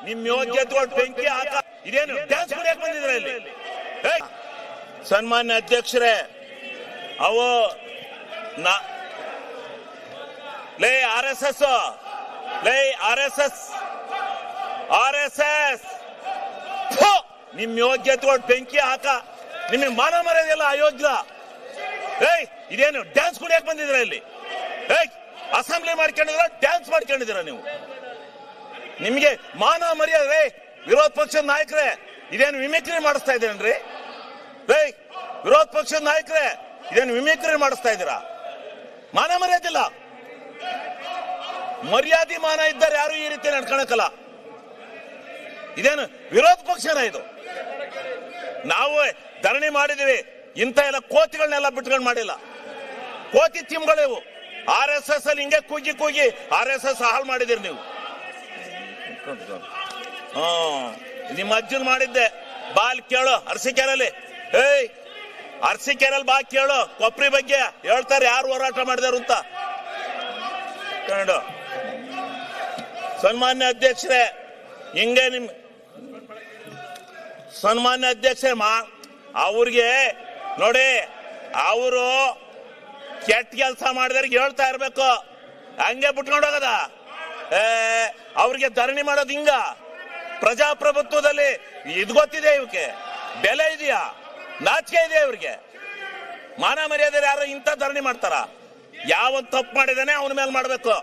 ನಿಮ್ ಯೋಗ್ಯತೆ ಬೆಂಕಿ ಹಾಕ. ಇದೇನು ಡ್ಯಾನ್ಸ್ ಕುಡಿಯಕ್ ಬಂದಿದ್ರ ಇಲ್ಲಿ? ಸನ್ಮಾನ್ಯ ಅಧ್ಯಕ್ಷರೇ, ಅವು ಲೇ RSS ನಿಮ್ ಯೋಗ್ಯತೆ ಬೆಂಕಿ ಹಾಕ. ನಿಮಗೆ ಮಾನ ಮರ್ಯಾದೆಲ್ಲ ಅಯೋಗ್ಯ. ಇದೇನು ಡ್ಯಾನ್ಸ್ ಕುಡಿಯಕ್ ಬಂದಿದ್ರ ಇಲ್ಲಿ? ಅಸೆಂಬ್ಲಿ ಮಾಡ್ಕೊಂಡಿದ್ರ, ಡ್ಯಾನ್ಸ್ ಮಾಡ್ಕೊಂಡಿದ್ದೀರ ನೀವು? ನಿಮ್ಗೆ ಮಾನ ಮರ್ಯಾದೆ? ವಿರೋಧ ಪಕ್ಷದ ನಾಯಕರೇ, ಇದೇನು ಮಿಮಿಕ್ರಿ ಮಾಡಿಸ್ತಾ ಇದ್ದೇನ್ರಿ? ವಿರೋಧ ಪಕ್ಷದ ನಾಯಕರೇ, ಇದೇನು ಮಿಮಿಕ್ರಿ ಮಾಡಿಸ್ತಾ ಇದ್ದೀರಾ? ಮಾನ ಮರ್ಯಾದಿಲ್ಲ. ಮರ್ಯಾದೆ ಮಾನ ಇದ್ದಾರೆ ಯಾರು ಈ ರೀತಿ ನಡ್ಕೊಳಕಲ್ಲ. ಇದೇನು ವಿರೋಧ ಪಕ್ಷನ ಇದು? ನಾವು ಧರಣಿ ಮಾಡಿದೀವಿ, ಇಂಥ ಎಲ್ಲ ಕೋತಿಗಳನ್ನೆಲ್ಲ ಬಿಟ್ಕೊಂಡು ಮಾಡಿಲ್ಲ. ಕೋತಿ ತಿಮ್ಗಳಿವು. RSS ಅಲ್ಲಿ ಹಿಂಗೆ ಕೂಗಿ RSS ಹಾಳು ಮಾಡಿದಿರಿ ನೀವು. ನಿಮ್ಮ ಅಜ್ಜನ್ ಮಾಡಿದ್ದೆ. ಬಾಲ್ ಕೇಳು ಅರಸೀಕೆರೆಯಲ್ಲಿ. ಅರಸೀಕೆರೆಯಲ್ಲಿ ಬಾ ಕೇಳು, ಕೊಪ್ರಿ ಬಗ್ಗೆ ಹೇಳ್ತಾರೆ ಯಾರು ಹೋರಾಟ ಮಾಡಿದಾರು ಅಂತ. ಸನ್ಮಾನ್ಯ ಅಧ್ಯಕ್ಷರೇ, ಹಿಂಗೆ ನಿಮ್ ಸನ್ಮಾನ್ಯ ಅಧ್ಯಕ್ಷರೇ, ಅವ್ರಿಗೆ ನೋಡಿ, ಅವರು ಕೆಟ್ಟ ಕೆಲಸ ಮಾಡಿದವ್ರಿಗೆ ಹೇಳ್ತಾ ಇರ್ಬೇಕು, ಹಂಗೆ ಬಿಟ್ಕೊಂಡು ಹೋಗದ. ಅವ್ರಿಗೆ ಧರಣಿ ಮಾಡೋದು ಹಿಂಗ? ಪ್ರಜಾಪ್ರಭುತ್ವದಲ್ಲಿ ಇದು ಗೊತ್ತಿದೆ, ಇವಕ್ಕೆ ಬೆಲೆ ಇದೆಯಾ? ನಾಚಿಕೆ ಇದೆ ಇವ್ರಿಗೆ? ಮಾನ ಮರ್ಯಾದೆ ಯಾರು ಇಂಥ ಧರಣಿ ಮಾಡ್ತಾರ? ಯಾವ ತಪ್ಪು ಮಾಡಿದಾನೆ ಅವನ ಮೇಲೆ ಮಾಡ್ಬೇಕು.